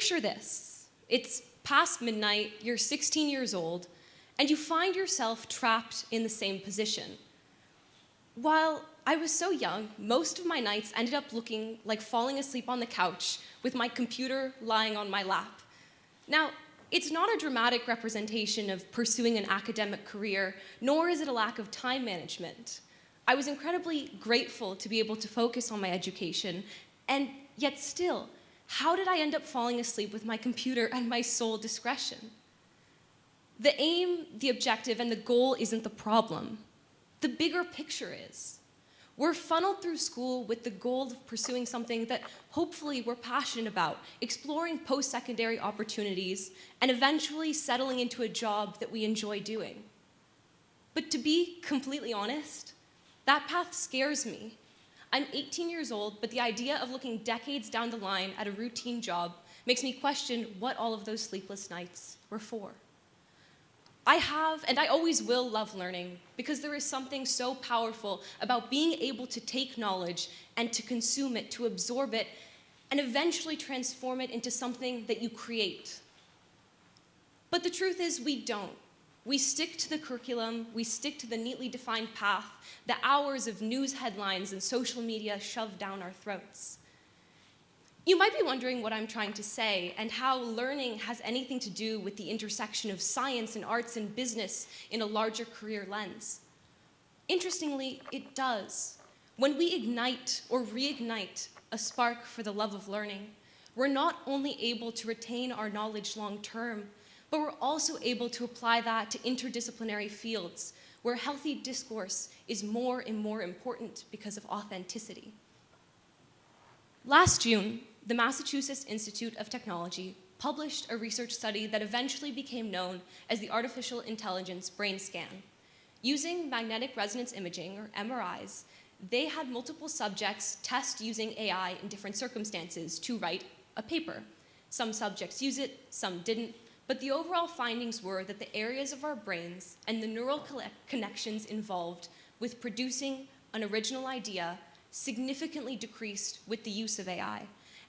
Picture this. It's past midnight, you're 16 years old, and you find yourself trapped in the same position. While I was so young, most of my nights ended up looking like falling asleep on the couch with my computer lying on my lap. Now, it's not a dramatic representation of pursuing an academic career, nor is it a lack of time management. I was incredibly grateful to be able to focus on my education, and yet still, how did I end up falling asleep with my computer at my sole discretion? The aim, the objective, and the goal isn't the problem. The bigger picture is. We're funneled through school with the goal of pursuing something that hopefully we're passionate about, exploring post-secondary opportunities, and eventually settling into a job that we enjoy doing. But to be completely honest, that path scares me. I'm 18 years old, but the idea of looking decades down the line at a routine job makes me question what all of those sleepless nights were for. I have, and I always will, love learning because there is something so powerful about being able to take knowledge and to consume it, to absorb it, and eventually transform it into something that you create. But the truth is we don't. We stick to the curriculum, we stick to the neatly defined path, the hours of news headlines and social media shoved down our throats. You might be wondering what I'm trying to say and how learning has anything to do with the intersection of science and arts and business in a larger career lens. Interestingly, it does. When we ignite or reignite a spark for the love of learning, we're not only able to retain our knowledge long term, but we're also able to apply that to interdisciplinary fields where healthy discourse is more and more important because of authenticity. Last June, the Massachusetts Institute of Technology published a research study that eventually became known as the Artificial Intelligence Brain Scan. Using magnetic resonance imaging, or MRIs, they had multiple subjects test using AI in different circumstances to write a paper. Some subjects use it, some didn't, but the overall findings were that the areas of our brains and the neural connections involved with producing an original idea significantly decreased with the use of AI,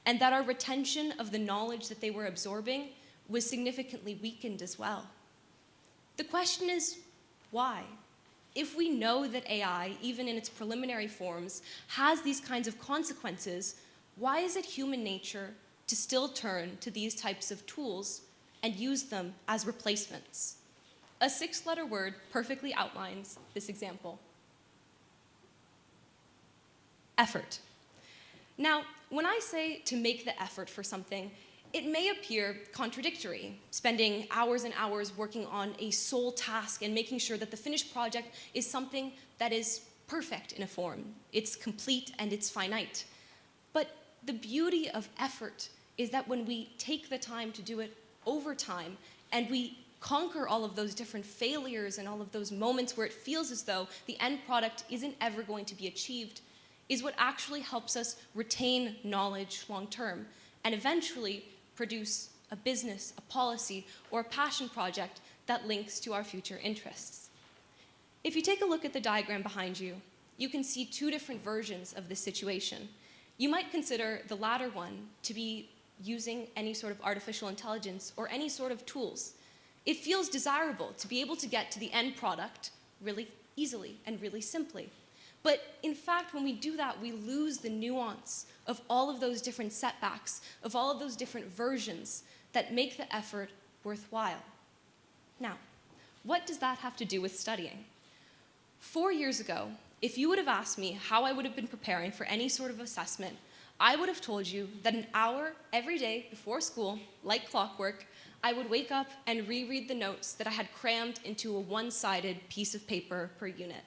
and that our retention of the knowledge that they were absorbing was significantly weakened as well. The question is, why? If we know that AI, even in its preliminary forms, has these kinds of consequences, why is it human nature to still turn to these types of tools and use them as replacements? A 6-letter word perfectly outlines this example. Effort. Now, when I say to make the effort for something, it may appear contradictory, spending hours and hours working on a sole task and making sure that the finished project is something that is perfect in a form. It's complete and it's finite. But the beauty of effort is that when we take the time to do it over time and we conquer all of those different failures and all of those moments where it feels as though the end product isn't ever going to be achieved, is what actually helps us retain knowledge long term and eventually produce a business, a policy, or a passion project that links to our future interests. If you take a look at the diagram behind you, you can see 2 different versions of this situation. You might consider the latter one to be using any sort of artificial intelligence or any sort of tools. It feels desirable to be able to get to the end product really easily and really simply. But in fact, when we do that, we lose the nuance of all of those different setbacks, of all of those different versions that make the effort worthwhile. Now, what does that have to do with studying? 4 years ago, if you would have asked me how I would have been preparing for any sort of assessment, I would have told you that an hour every day before school, like clockwork, I would wake up and reread the notes that I had crammed into a one-sided piece of paper per unit.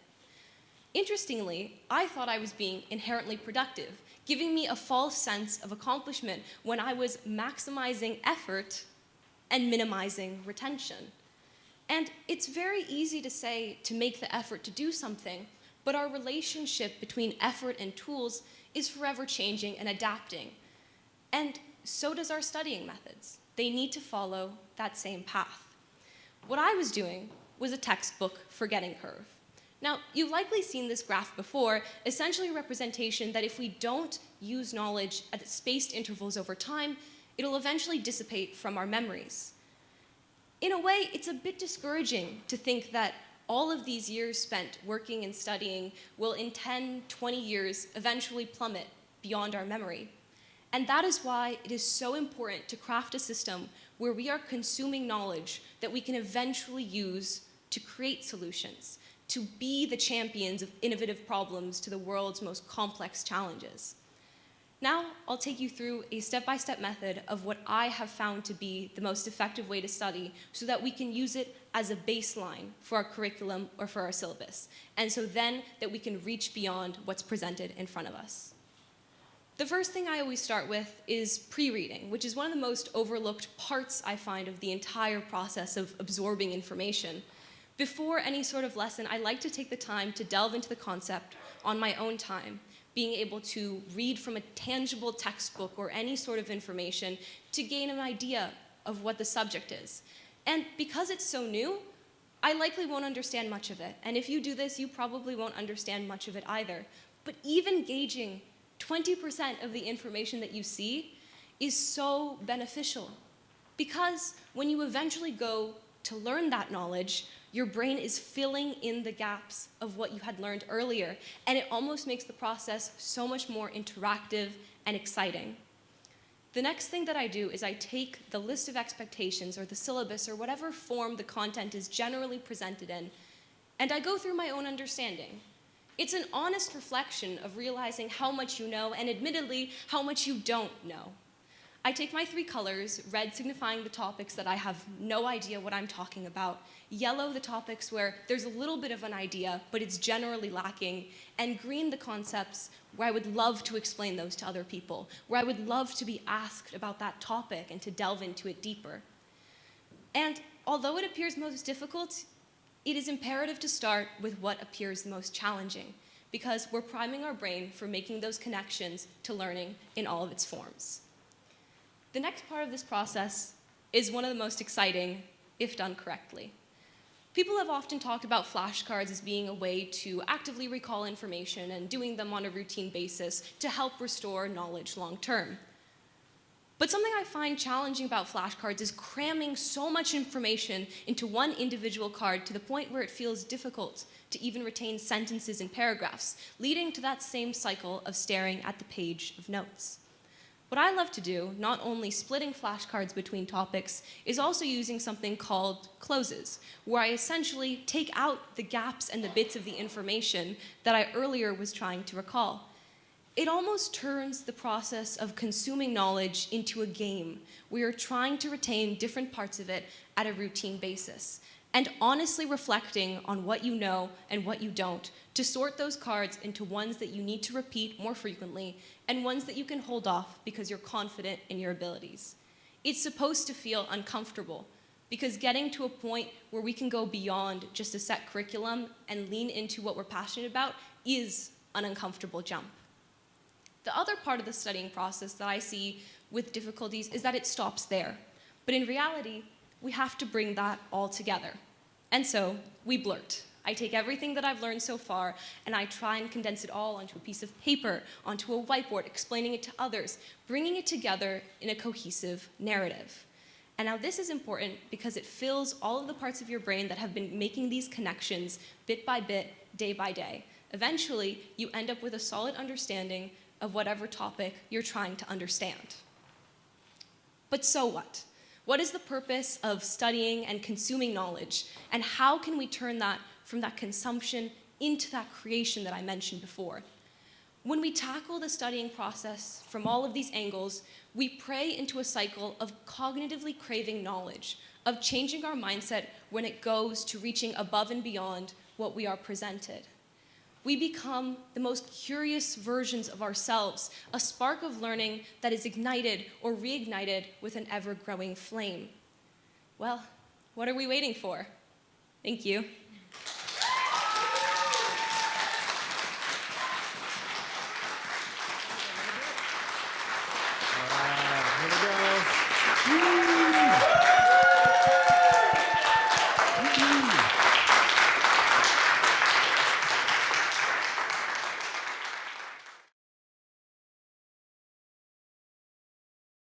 Interestingly, I thought I was being inherently productive, giving me a false sense of accomplishment when I was maximizing effort and minimizing retention. And it's very easy to say to make the effort to do something, but our relationship between effort and tools is forever changing and adapting. And so does our studying methods. They need to follow that same path. What I was doing was a textbook forgetting curve. Now, you've likely seen this graph before, essentially a representation that if we don't use knowledge at spaced intervals over time, it'll eventually dissipate from our memories. In a way, it's a bit discouraging to think that all of these years spent working and studying will in 10, 20 years eventually plummet beyond our memory. And that is why it is so important to craft a system where we are consuming knowledge that we can eventually use to create solutions, to be the champions of innovative problems to the world's most complex challenges. Now, I'll take you through a step-by-step method of what I have found to be the most effective way to study so that we can use it as a baseline for our curriculum or for our syllabus, and so then that we can reach beyond what's presented in front of us. The first thing I always start with is pre-reading, which is one of the most overlooked parts, I find, of the entire process of absorbing information. Before any sort of lesson, I like to take the time to delve into the concept on my own time, being able to read from a tangible textbook or any sort of information to gain an idea of what the subject is. And because it's so new, I likely won't understand much of it. And if you do this, you probably won't understand much of it either. But even gauging 20% of the information that you see is so beneficial. Because when you eventually go to learn that knowledge, your brain is filling in the gaps of what you had learned earlier, and it almost makes the process so much more interactive and exciting. The next thing that I do is I take the list of expectations or the syllabus or whatever form the content is generally presented in, and I go through my own understanding. It's an honest reflection of realizing how much you know and admittedly how much you don't know. I take my 3 colors, red signifying the topics that I have no idea what I'm talking about, yellow the topics where there's a little bit of an idea, but it's generally lacking, and green the concepts where I would love to explain those to other people, where I would love to be asked about that topic and to delve into it deeper. And although it appears most difficult, it is imperative to start with what appears the most challenging, because we're priming our brain for making those connections to learning in all of its forms. The next part of this process is one of the most exciting, if done correctly. People have often talked about flashcards as being a way to actively recall information and doing them on a routine basis to help restore knowledge long term. But something I find challenging about flashcards is cramming so much information into one individual card to the point where it feels difficult to even retain sentences and paragraphs, leading to that same cycle of staring at the page of notes. What I love to do, not only splitting flashcards between topics, is also using something called closes, where I essentially take out the gaps and the bits of the information that I earlier was trying to recall. It almost turns the process of consuming knowledge into a game, where you're trying to retain different parts of it at a routine basis, and honestly reflecting on what you know and what you don't, to sort those cards into ones that you need to repeat more frequently and ones that you can hold off because you're confident in your abilities. It's supposed to feel uncomfortable because getting to a point where we can go beyond just a set curriculum and lean into what we're passionate about is an uncomfortable jump. The other part of the studying process that I see with difficulties is that it stops there. But in reality, we have to bring that all together. And so we blurt. I take everything that I've learned so far and I try and condense it all onto a piece of paper, onto a whiteboard, explaining it to others, bringing it together in a cohesive narrative. And now this is important because it fills all of the parts of your brain that have been making these connections bit by bit, day by day. Eventually, you end up with a solid understanding of whatever topic you're trying to understand. But so what? What is the purpose of studying and consuming knowledge? And how can we turn that from that consumption into that creation that I mentioned before? When we tackle the studying process from all of these angles, we prey into a cycle of cognitively craving knowledge, of changing our mindset when it goes to reaching above and beyond what we are presented. We become the most curious versions of ourselves, a spark of learning that is ignited or reignited with an ever-growing flame. Well, what are we waiting for? Thank you.